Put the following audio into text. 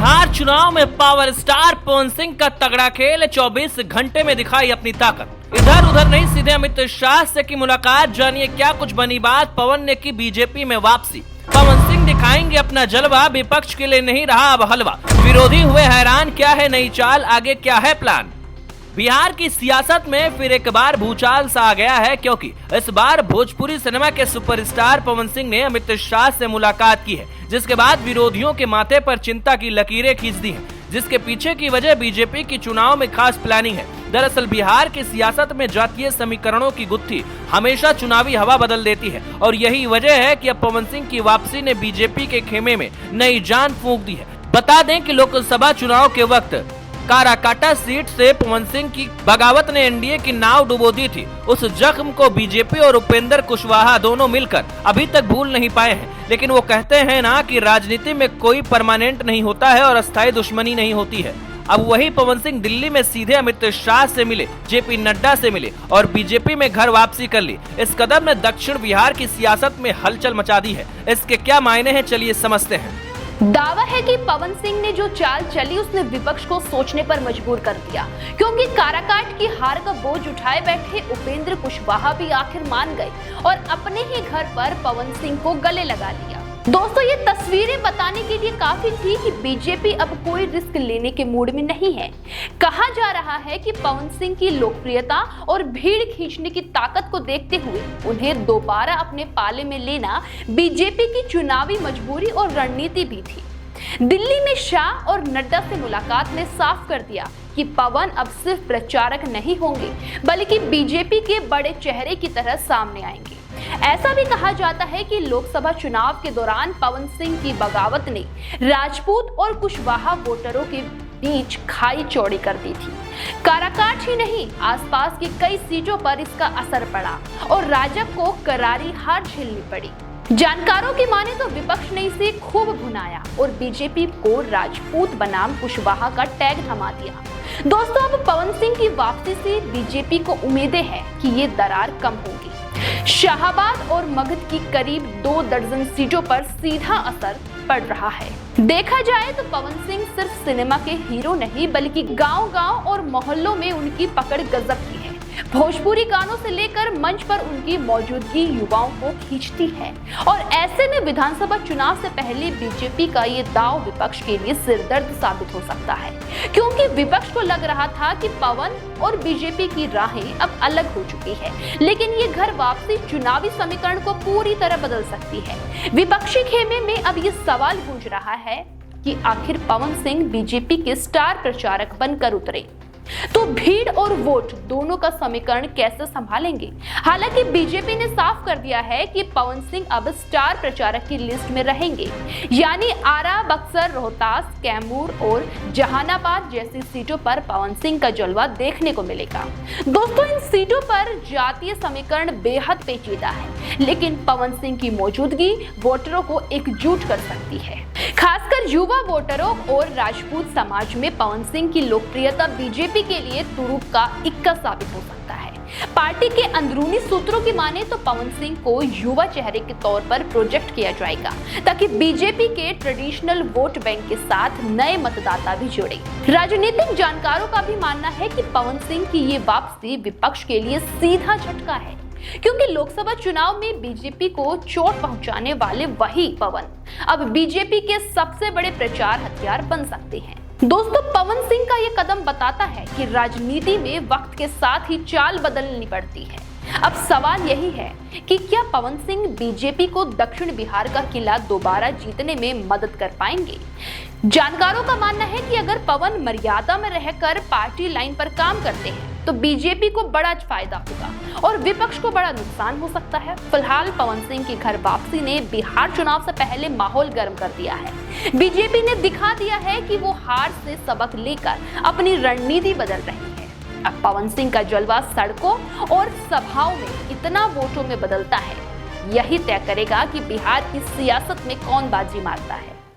बिहार चुनाव में power star Pawan Singh का तगड़ा खेल 24 घंटे में दिखाई अपनी ताकत। इधर उधर नहीं, सीधे अमित शाह से की मुलाकात। जानिए क्या कुछ बनी बात, पवन ने की बीजेपी में वापसी। पवन सिंह दिखाएंगे अपना जलवा, विपक्ष के लिए नहीं रहा अब हलवा। विरोधी हुए हैरान, क्या है नई चाल, आगे क्या है प्लान। बिहार की सियासत में फिर एक बार भूचाल सा आ गया है, क्योंकि इस बार भोजपुरी सिनेमा के सुपरस्टार पवन सिंह ने अमित शाह से मुलाकात की है, जिसके बाद विरोधियों के माथे पर चिंता की लकीरें खींच दी हैं, जिसके पीछे की वजह बीजेपी की चुनाव में खास प्लानिंग है। दरअसल बिहार की सियासत में जातीय समीकरणों की गुत्थी हमेशा चुनावी हवा बदल देती है, और यही वजह है कि अब पवन सिंह की वापसी ने बीजेपी के खेमे में नई जान फूंक दी है। बता दें कि लोकसभा चुनाव के वक्त काराकाटा सीट से पवन सिंह की बगावत ने एनडीए की नाव डुबो दी थी। उस जख्म को बीजेपी और उपेंद्र कुशवाहा दोनों मिलकर अभी तक भूल नहीं पाए हैं। लेकिन वो कहते हैं ना कि राजनीति में कोई परमानेंट नहीं होता है और अस्थायी दुश्मनी नहीं होती है। अब वही पवन सिंह दिल्ली में सीधे अमित शाह से मिले, जेपी नड्डा से मिले और बीजेपी में घर वापसी कर ली। इस कदम ने दक्षिण बिहार की सियासत में हलचल मचा दी है। इसके क्या मायने हैं, चलिए समझते हैं। दावा है कि पवन सिंह ने जो चाल चली उसने विपक्ष को सोचने पर मजबूर कर दिया, क्योंकि काराकाट की हार का बोझ उठाए बैठे उपेंद्र कुशवाहा भी आखिर मान गए और अपने ही घर पर पवन सिंह को गले लगा लिया। दोस्तों, ये तस्वीरें बताने के लिए काफी थी कि बीजेपी अब कोई रिस्क लेने के मूड में नहीं है। कहा जा रहा है कि पवन सिंह की लोकप्रियता और भीड़ खींचने की ताकत को देखते हुए उन्हें दोबारा अपने पाले में लेना बीजेपी की चुनावी मजबूरी और रणनीति भी थी। दिल्ली में शाह और नड्डा से मुलाकात ने साफ कर दिया कि पवन अब सिर्फ प्रचारक नहीं होंगे, बल्कि बीजेपी के बड़े चेहरे की तरह सामने आएंगे। ऐसा भी कहा जाता है कि लोकसभा चुनाव के दौरान पवन सिंह की बगावत ने राजपूत और कुशवाहा वोटरों के बीच खाई चौड़ी कर दी थी। काराकाट ही नहीं, आसपास की कई सीटों पर इसका असर पड़ा और राजग को करारी हार झेलनी पड़ी। जानकारों की माने तो विपक्ष ने इसे खूब भुनाया और बीजेपी को राजपूत बनाम कुशवाहा का टैग थमा दिया। दोस्तों, अब पवन सिंह की वापसी से बीजेपी को उम्मीदें हैं कि ये दरार कम होगी। शाहाबाद और मगध की करीब 2 दर्जन सीटों पर सीधा असर पड़ रहा है। देखा जाए तो पवन सिंह सिर्फ सिनेमा के हीरो नहीं, बल्कि गांव-गांव और मोहल्लों में उनकी पकड़ गजब की है। भोजपुरी गानों से लेकर मंच पर उनकी मौजूदगी युवाओं को खींचती है, और ऐसे में विधानसभा चुनाव से पहले बीजेपी का ये दांव विपक्ष के लिए सिरदर्द साबित हो सकता है, क्योंकि विपक्ष को लग रहा था कि पवन और बीजेपी की राहें अब अलग हो चुकी है। लेकिन ये घर वापसी चुनावी समीकरण को पूरी तरह बदल सकती है। विपक्षी खेमे में अब ये सवाल गूंज रहा है कि आखिर पवन सिंह बीजेपी के स्टार प्रचारक बनकर उतरे तो भीड़ और वोट दोनों का समीकरण कैसे संभालेंगे। हालांकि बीजेपी ने साफ कर दिया है कि पवन सिंह अब स्टार प्रचारक की लिस्ट में रहेंगे, यानी आरा, बक्सर, रोहतास, कैमूर और जहानाबाद जैसी सीटों पर पवन सिंह का जलवा देखने को मिलेगा। दोस्तों, इन सीटों पर जातीय समीकरण बेहद पेचीदा है, लेकिन पवन सिंह की मौजूदगी वोटरों को एकजुट कर सकती है। खासकर युवा वोटरों और राजपूत समाज में पवन सिंह की लोकप्रियता बीजेपी के लिए तुरुप का इक्का साबित हो सकता है। पार्टी के अंदरूनी सूत्रों की माने तो पवन सिंह को युवा चेहरे के तौर पर प्रोजेक्ट किया जाएगा, ताकि बीजेपी के ट्रेडिशनल वोट बैंक के साथ नए मतदाता भी जुड़े। राजनीतिक जानकारों का भी मानना है कि पवन सिंह की ये वापसी विपक्ष के लिए सीधा झटका है, क्योंकि लोकसभा चुनाव में बीजेपी को चोट पहुंचाने वाले वही पवन अब बीजेपी के सबसे बड़े प्रचार हथियार बन सकते हैं। दोस्तों, पवन सिंह का ये कदम बताता है कि राजनीति में वक्त के साथ ही चाल बदलनी पड़ती है। अब सवाल यही है कि क्या पवन सिंह बीजेपी को दक्षिण बिहार का किला दोबारा जीतने में मदद कर पाएंगे। जानकारों का मानना है कि अगर पवन मर्यादा में रहकर पार्टी लाइन पर काम करते हैं तो बीजेपी को बड़ा फायदा होगा और विपक्ष को बड़ा नुकसान हो सकता है। फिलहाल पवन सिंह की घर वापसी ने बिहार चुनाव से पहले माहौल गर्म कर दिया है। बीजेपी ने दिखा दिया है कि वो हार से सबक लेकर अपनी रणनीति बदल रही है। अब पवन सिंह का जलवा सड़कों और सभाओं में कितना वोटों में बदलता है, यही तय करेगा कि बिहार की सियासत में कौन बाजी मारता है।